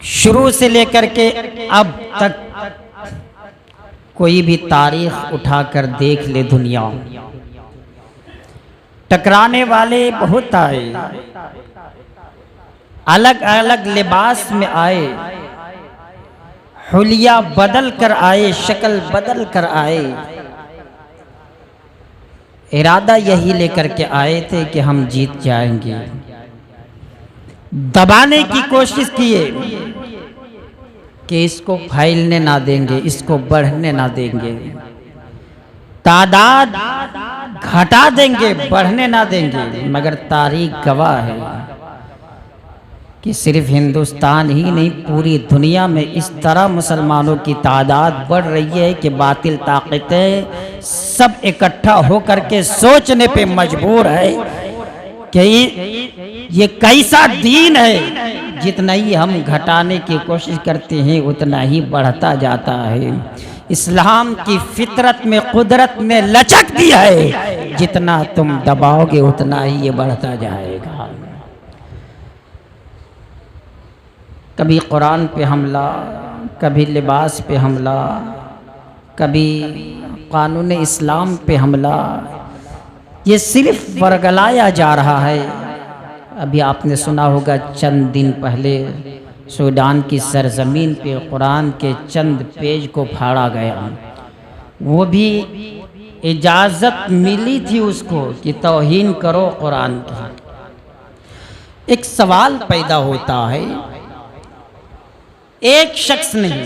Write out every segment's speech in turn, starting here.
شروع سے لے کر کے اب تک کوئی بھی تاریخ اٹھا کر دیکھ لے دنیا، ٹکرانے والے بہت آئے، الگ الگ لباس میں آئے، حلیہ بدل کر آئے، شکل بدل کر آئے، ارادہ یہی لے کر کے آئے تھے کہ ہم جیت جائیں گے۔ دبانے کی کوشش کیے کہ اس کو پھیلنے نہ دیں گے، اس کو بڑھنے نہ دیں گے، تعداد گھٹا دیں گے، بڑھنے نہ دیں گے، مگر تاریخ گواہ ہے کہ صرف ہندوستان ہی نہیں پوری دنیا میں اس طرح مسلمانوں کی تعداد بڑھ رہی ہے کہ باطل طاقتیں سب اکٹھا ہو کر کے سوچنے پہ مجبور ہے کہ یہ کیسا دین ہے، جتنا ہی ہم گھٹانے کی کوشش کرتے ہیں اتنا ہی بڑھتا جاتا ہے۔ اسلام کی فطرت میں قدرت نے لچک دی ہے، جتنا تم دباؤ گے اتنا ہی یہ بڑھتا جائے گا۔ کبھی قرآن پہ حملہ، کبھی لباس پہ حملہ، کبھی قانون اسلام پہ حملہ، یہ صرف ورگلایا جا رہا ہے۔ ابھی آپ نے سنا ہوگا چند دن پہلے سوڈان کی سرزمین پہ قرآن کے چند پیج کو پھاڑا گیا، وہ بھی اجازت ملی تھی اس کو کہ توہین کرو قرآن کی۔ ایک سوال پیدا ہوتا ہے، ایک شخص نہیں،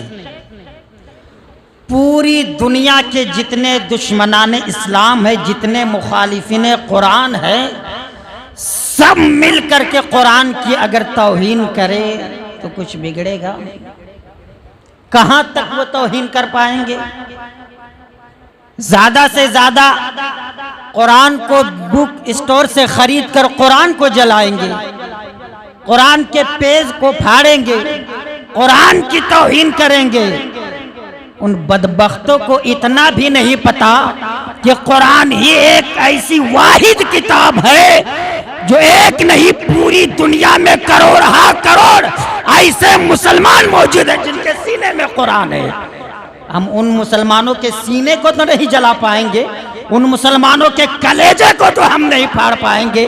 پوری دنیا کے جتنے دشمنان اسلام ہیں، جتنے مخالفین قرآن ہیں، سب مل کر کے قرآن کی اگر توہین کرے تو کچھ بگڑے گا؟ کہاں تک وہ توہین کر پائیں گے؟ زیادہ سے زیادہ قرآن کو بک اسٹور سے خرید کر قرآن کو جلائیں گے، قرآن کے پیج کو پھاڑیں گے، قرآن کی توہین کریں گے۔ ان بدبختوں کو اتنا بھی نہیں پتا کہ قرآن ہی ایک ایسی واحد کتاب ہے جو ایک نہیں پوری دنیا میں کروڑ ایسے مسلمان موجود ہیں جن کے سینے میں قرآن ہے۔ ہم ان مسلمانوں کے سینے کو تو نہیں جلا پائیں گے، ان مسلمانوں کے کلیجے کو تو ہم نہیں پھاڑ پائیں گے۔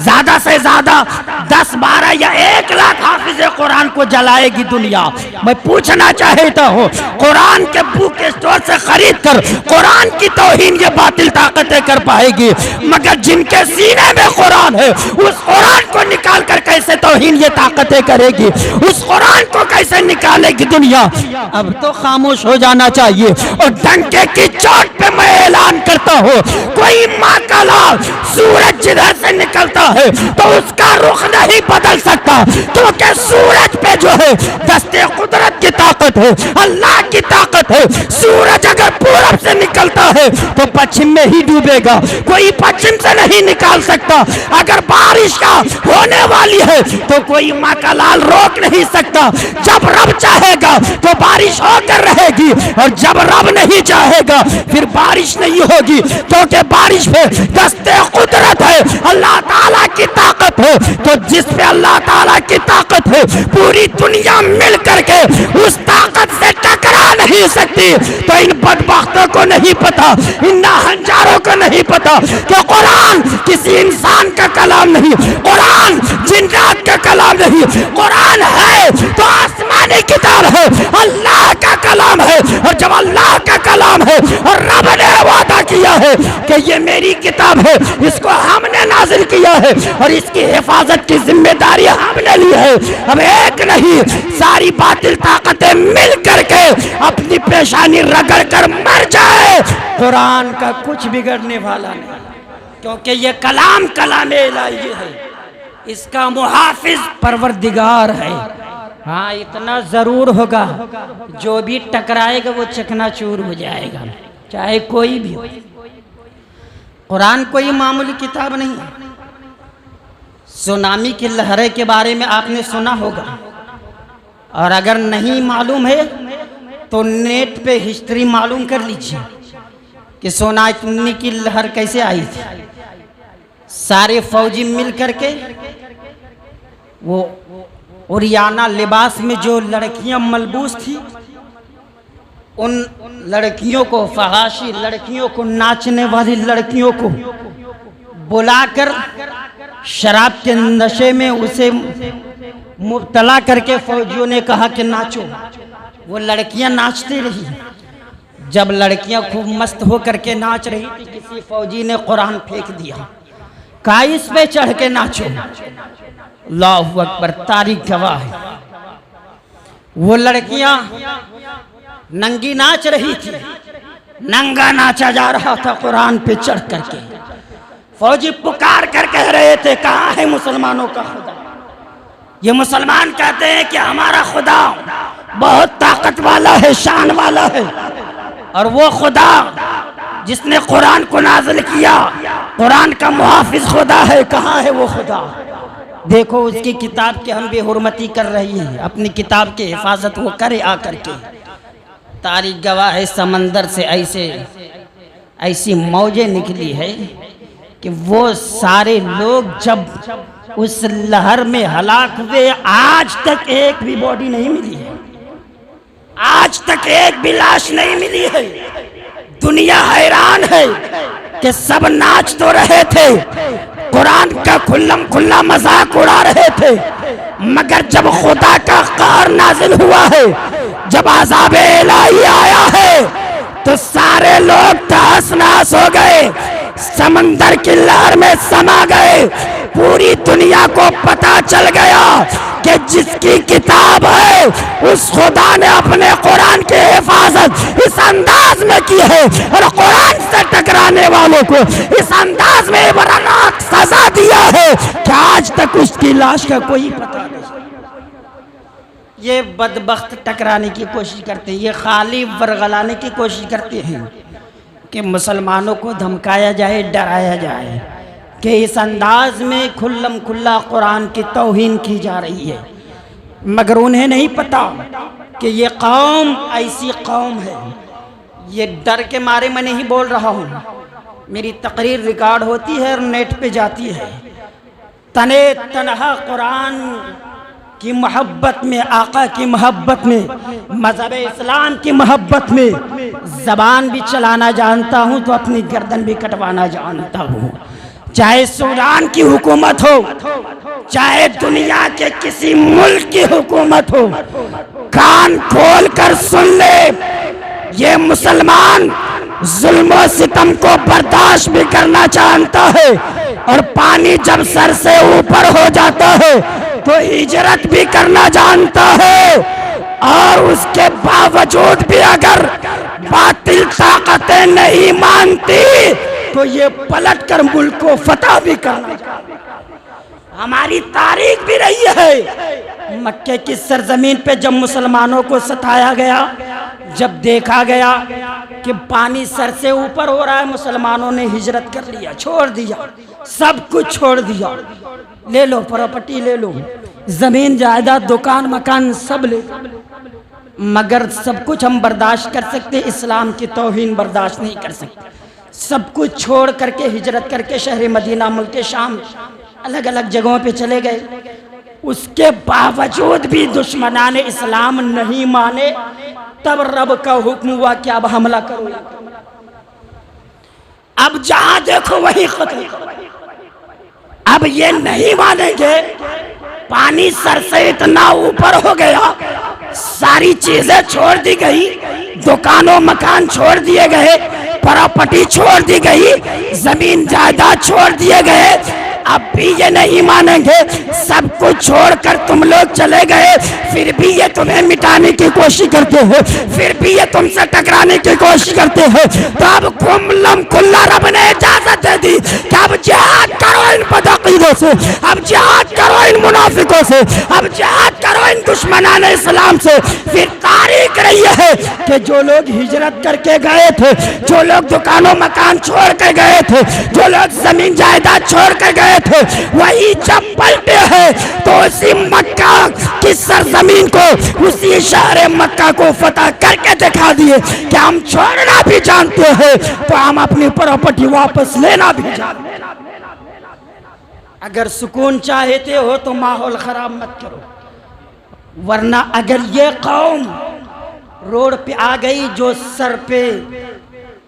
زیادہ سے زیادہ 10 12 یا 1 لاکھ حافظ قرآن کو جلائے گی دنیا۔ میں پوچھنا چاہتا ہوں، قرآن کے بک اسٹور سے خرید کر قرآن کی توہین یہ باطل طاقتیں کر پائے گی، مگر جن کے سینے میں قرآن ہے اس قرآن کو نکال کر کیسے توہین یہ طاقتیں کرے گی؟ اس قرآن کو کیسے نکالے گی دنیا؟ اب تو خاموش ہو جانا چاہیے۔ اور ڈنکے کی چوٹ پہ میں اعلان کرتا ہوں، کوئی ماں کا لال سورج جدھر سے نکلتا ہے تو اس کا رخ نہیں بدل سکتا، کیونکہ سورج پہ جو ہے دستے قدرت کی طاقت ہے، اللہ کی طاقت ہے۔ سورج اگر پورب سے نکلتا ہے تو پچھم میں ہی ڈوبے گا، کوئی پچھم سے نہیں نکال سکتا۔ اگر بارش کا ہونے والی ہے تو کوئی ماں کا لال روک نہیں سکتا۔ جب رب چاہے گا تو بارش ہو کر رہے گی، اور جب رب نہیں چاہے گا پھر بارش نہیں ہوگی، کیونکہ بارش پہ دستے قدرت ہے، اللہ تعالیٰ کی طاقت ہے۔ تو جس پہ اللہ تعالیٰ کی طاقت ہے پوری دنیا مل کر کے اس طاقت سے ٹکرا نہیں سکتی۔ تو ان بدبختوں کو نہیں پتا، ان ناہنجاروں کو نہیں پتا کہ قرآن کسی انسان کا کلام نہیں، قرآن جنات کا کلام نہیں، قرآن ہے تو آسمانی کتاب ہے، اللہ کا کلام ہے۔ اور جب اللہ کا کلام ہے اور رب نے وعدہ کیا ہے کہ یہ میری کتاب ہے، اس کو ہم نے نازل کیا ہے اور اس کی حفاظت کی ذمہ داری ہم نے لی ہے۔ اب ایک نہیں ساری باطل طاقتیں مل کر کے اپنی پیشانی رگڑ کر مر جائے، قرآن کا کچھ بگڑنے والا نہیں، کیونکہ یہ کلام الہی ہے، اس کا محافظ پروردگار ہے۔ ہاں اتنا ضرور ہوگا، جو بھی ٹکرائے گا وہ چکنا چور ہو جائے گا، چاہے کوئی بھی ہو۔ قرآن کوئی معمولی کتاب نہیں ہے۔ سونامی کی لہریں کے بارے میں آپ نے سنا ہوگا، اور اگر نہیں معلوم ہے تو نیٹ پہ ہسٹری معلوم کر لیجئے کہ سونامی کی لہر کیسے آئی تھی۔ سارے فوجی مل کر کے وہ اوریانا لباس میں جو لڑکیاں ملبوس تھی، ان لڑکیوں کو، فحاشی لڑکیوں کو، ناچنے والی لڑکیوں کو بلا کر شراب کے نشے میں اسے مبتلا کر کے فوجیوں نے کہا کہ ناچو۔ وہ لڑکیاں ناچتی رہی۔ جب لڑکیاں خوب مست ہو کر کے ناچ رہی تھی، کسی فوجی نے قرآن پھینک دیا، کہا اس پہ چڑھ کے ناچو۔ اللہ اکبر، تاریخ گواہ ہے۔ وہ لڑکیاں ننگی ناچ رہی تھی، ننگا ناچا جا رہا تھا قرآن پہ چڑھ کر کے۔ فوجی پکار کر کہہ رہے تھے کہاں ہے مسلمانوں کا خدا؟ یہ مسلمان کہتے ہیں کہ ہمارا خدا بہت طاقت والا ہے، شان والا ہے، اور وہ خدا جس نے قرآن کو نازل کیا، قرآن کا محافظ خدا ہے، کہاں ہے وہ خدا؟ دیکھو اس کی کتاب کی ہم بے حرمتی کر رہی ہیں، اپنی کتاب کی حفاظت وہ کرے آ کر کے۔ تاریخ گواہ ہے، سمندر سے ایسی موجیں نکلی ہے کہ وہ سارے لوگ جب اس لہر میں ہلاک ہوئے، آج تک ایک بھی باڈی نہیں ملی ہے، آج تک ایک بھی لاش نہیں ملی ہے۔ دنیا حیران ہے کہ سب ناچ تو رہے تھے، قرآن کا کھلم کھلا مذاق اڑا رہے تھے، مگر جب خدا کا قہر نازل ہوا ہے، جب عذاب الہی آیا ہے، تو سارے لوگ تہس نہس ہو گئے، سمندر کی لہر میں سما گئے۔ پوری دنیا کو پتا چل گیا کہ جس کی کتاب ہے اس خدا نے اپنے قرآن کی حفاظت اس انداز میں کی ہے، اور قرآن سے ٹکرانے والوں کو اس انداز میں عبرتناک سزا دیا ہے کہ آج تک اس کی لاش کا کوئی پتہ نہیں۔ یہ بدبخت ٹکرانے کی کوشش کرتے ہیں، یہ خالی ورغلانے کی کوشش کرتے ہیں کہ مسلمانوں کو دھمکایا جائے، ڈرایا جائے کہ اس انداز میں کھلم کھلا قرآن کی توہین کی جا رہی ہے، مگر انہیں نہیں پتا کہ یہ قوم ایسی قوم ہے۔ یہ ڈر کے مارے میں نہیں بول رہا ہوں، میری تقریر ریکارڈ ہوتی ہے اور نیٹ پہ جاتی ہے۔ تنے تنہا قرآن کی محبت میں، آقا کی محبت میں، مذہب اسلام کی محبت میں زبان بھی چلانا جانتا ہوں تو اپنی گردن بھی کٹوانا جانتا ہوں۔ چاہے سوڈان کی حکومت ہو، چاہے دنیا کے کسی ملک کی حکومت ہو، کان کھول کر سن لے، یہ مسلمان ظلم و ستم کو برداشت بھی کرنا جانتا ہے، اور پانی جب سر سے اوپر ہو جاتا ہے تو ہجرت بھی کرنا جانتا ہے، اور اس کے باوجود بھی اگر باطل طاقتیں نہیں مانتی تو یہ پلٹ کر ملک کو فتح بھی کرنا چاہتا ہے۔ ہماری تاریخ بھی رہی ہے، مکے کی سرزمین پہ جب مسلمانوں کو ستایا گیا، جب دیکھا گیا کہ پانی سر سے اوپر ہو رہا ہے، مسلمانوں نے ہجرت کر لیا، چھوڑ دیا، سب کچھ چھوڑ دیا، لے لو پراپرٹی، لے لو زمین جائیداد، دکان مکان سب لے، مگر سب کچھ ہم برداشت کر سکتے، اسلام کی توہین برداشت نہیں کر سکتے۔ سب کچھ چھوڑ کر کے ہجرت کر کے شہر مدینہ، ملک شام، الگ الگ جگہوں پہ چلے گئے، اس کے باوجود بھی دشمنان اسلام نہیں مانے، تب رب کا حکم ہوا کہ اب حملہ کرو، اب جہاں دیکھو وہی قتل کرو۔ اب یہ نہیں مانیں گے، پانی سر سے اتنا اوپر ہو گیا، ساری چیزیں چھوڑ دی گئی، دکانوں مکان چھوڑ دیے گئے، پراپرٹی چھوڑ دی گئی، زمین جائیداد چھوڑ دیے گئے، اب بھی یہ نہیں مانیں گے، سب کچھ چھوڑ کر تم لوگ چلے گئے، پھر بھی یہ تمہیں مٹانے کی کوشش کرتے ہیں، پھر بھی یہ تم سے ٹکرانے کی کوشش کرتے ہیں، تو اب کھلم کھلا رب نے اجازت دے دی کہ اب جہاد کرو ان بدعقیدوں سے، اب جہاد کرو ان منافقوں سے، اب جہاد کرو ان دشمنان اسلام سے۔ پھر تاریخ رہی ہے کہ جو لوگ ہجرت کر کے گئے تھے، جو لوگ دکانوں مکان چھوڑ کے گئے تھے، جو لوگ زمین جائیداد چھوڑ کے گئے تھے، وہی جب پلٹے ہیں تو اسی مکہ کی سرزمین کو، اسی شہر مکہ کو فتح کر کے دکھا دیے کہ ہم چھوڑنا بھی جانتے ہیں تو ہم اپنی پراپرٹی واپس لینا بھی جانتے ہیں۔ اگر سکون چاہتے ہو تو ماحول خراب مت کرو، ورنہ اگر یہ قوم روڈ پہ آ گئی جو سر پہ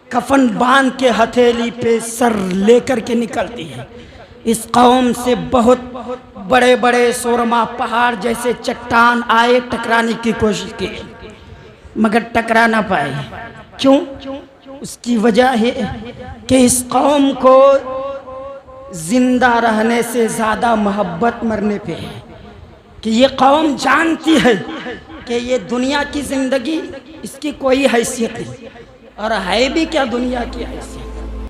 کفن باندھ کے ہتھیلی پہ سر لے کر کے نکلتی ہے، اس قوم سے بہت بڑے بڑے سورما پہاڑ جیسے چٹان آئے، ٹکرانے کی کوشش کی مگر ٹکرا نہ پائے۔ کیوں؟ اس کی وجہ ہے کہ اس قوم کو زندہ رہنے سے زیادہ محبت مرنے پہ ہے، کہ یہ قوم جانتی ہے کہ یہ دنیا کی زندگی اس کی کوئی حیثیت نہیں، اور ہے بھی کیا دنیا کی حیثیت۔